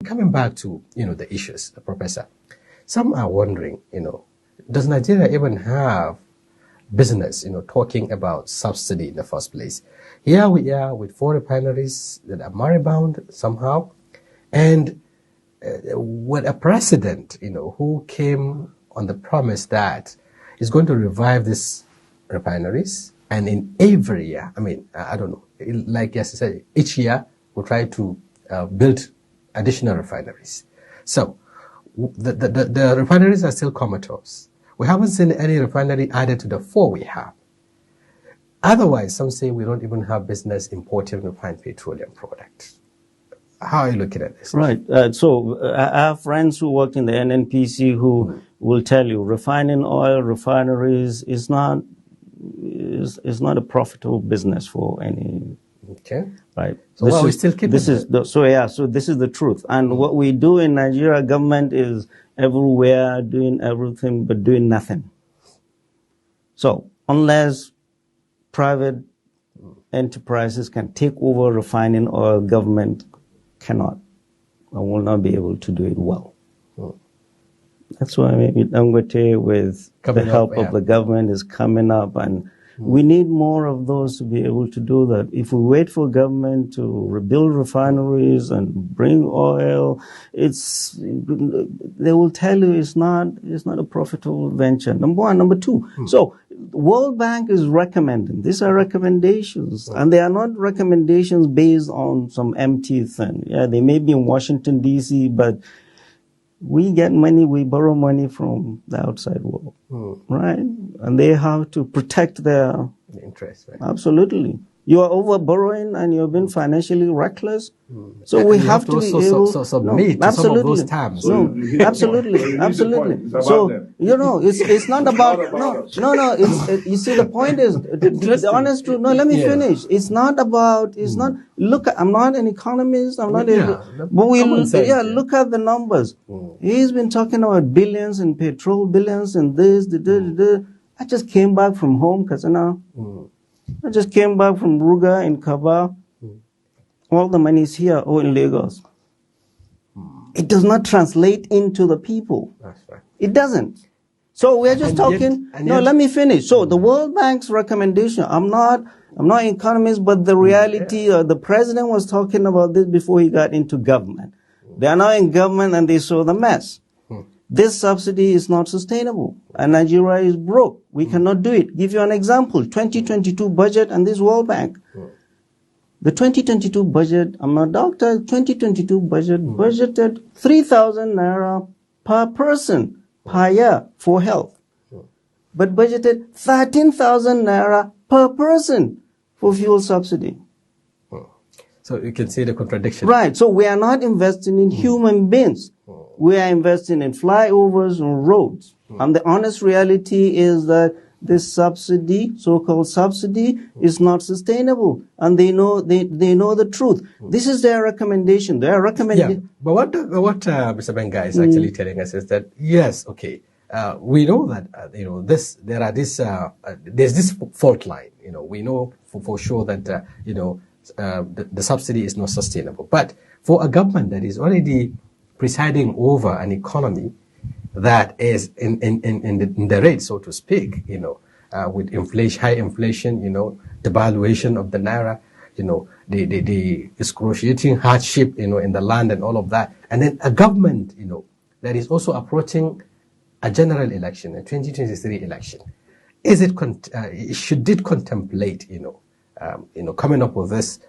coming back to, the issues, Professor, some are wondering, does Nigeria even have business, talking about subsidy in the first place? Here we are with 4 refineries that are maribound somehow, and with a president, who came on the promise that he's going to revive these refineries, and in every year, I don't know, like yesterday, each year we'll try to build additional refineries. So the refineries are still comatose. We haven't seen any refinery added to the 4 we have. Otherwise, some say we don't even have business importing refined petroleum products. How are you looking at this? Right. So I have friends who work in the NNPC who will tell you refining oil, refineries is not a profitable business for any. Okay. Right. So we still keep this is so this is the truth. And what we do in Nigeria government is everywhere doing everything but doing nothing. So unless private enterprises can take over refining oil, government cannot and will not be able to do it well. That's why maybe Dangote, with the help of the government, is coming up, and we need more of those to be able to do that. If we wait for government to rebuild refineries and bring oil, they will tell you it's not a profitable venture. Number one. Number two, so World Bank is recommending. These are recommendations, and they are not recommendations based on some empty thing. Yeah, they may be in Washington, D.C., but we get money, we borrow money from the outside world, right? And they have to protect their interest, right? Absolutely. You are over borrowing and you've been financially reckless. So we have to be able to submit to some of those terms. Absolutely. So, it's not about, you see, the point is, the honest truth, let me finish. It's not, look, I'm not an economist, but look at the numbers. He's been talking about billions in petrol, billions in this, I just came back from home, Kazana. I just came back from Ruga in Kaba. All the money is here or in Lagos. It does not translate into the people. That's right. It doesn't. So we're just talking. Let me finish. So the World Bank's recommendation, I'm not an economist, but the reality, the president was talking about this before he got into government. They are now in government and they saw the mess. This subsidy is not sustainable, and Nigeria is broke. We cannot do it. Give you an example, 2022 budget and this World Bank. The 2022 budget, I'm not a doctor, 2022 budget budgeted 3,000 naira per person per year for health, but budgeted 13,000 naira per person for fuel subsidy. So you can see the contradiction. Right, so we are not investing in human beings. We are investing in flyovers and roads. And the honest reality is that this subsidy, so-called subsidy, is not sustainable. And they know the truth. This is their recommendation. They are recommending. Yeah, but what Mr. Benga is actually telling us is that, yes, okay, we know that, there's this fault line. We know for sure that, the subsidy is not sustainable. But for a government that is already presiding over an economy that is in the red, so to speak, with inflation, high inflation, devaluation of the naira, the excruciating hardship, in the land and all of that, and then a government, that is also approaching a general election, a 2023 election. Should it contemplate, coming up with this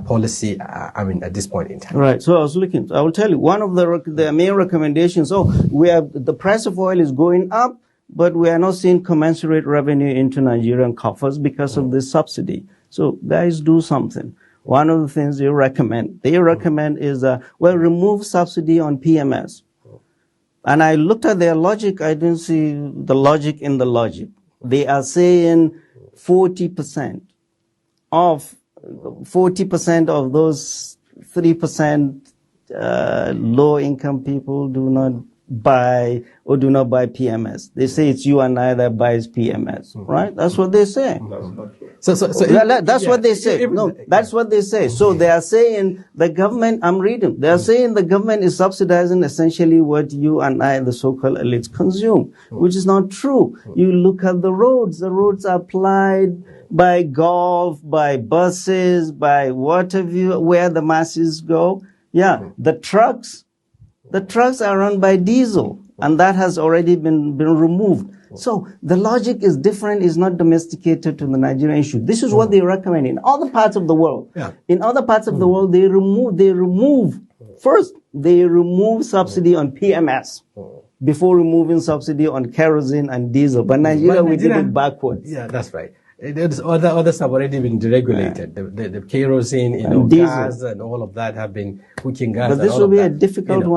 policy, at this point in time? Right. So I will tell you, one of the main recommendations, the price of oil is going up, but we are not seeing commensurate revenue into Nigerian coffers because of this subsidy. So guys, do something. One of the things they recommend is, remove subsidy on PMS. And I looked at their logic. I didn't see the logic in the logic. They are saying 40% of those 3% low income people do not buy or do not buy PMS. They say it's you and I that buys PMS, right? That's what they say. That's not true. That's what they say. No, that's what they say. So they are saying the government, I'm reading, they are saying the government is subsidizing essentially what you and I, the so-called elites, consume, which is not true. You look at the roads are applied by golf, by buses, by whatever, where the masses go. Yeah, the trucks are run by diesel, and that has already been removed. So the logic is different, is not domesticated to the Nigerian issue. This is what they recommend in other parts of the world. Yeah. In other parts of the world, they remove subsidy on PMS before removing subsidy on kerosene and diesel. But Nigeria, we did it backwards. Yeah, that's right. Others have already been deregulated. The kerosene, gas and all of that have been cooking gas. But this will be a difficult one.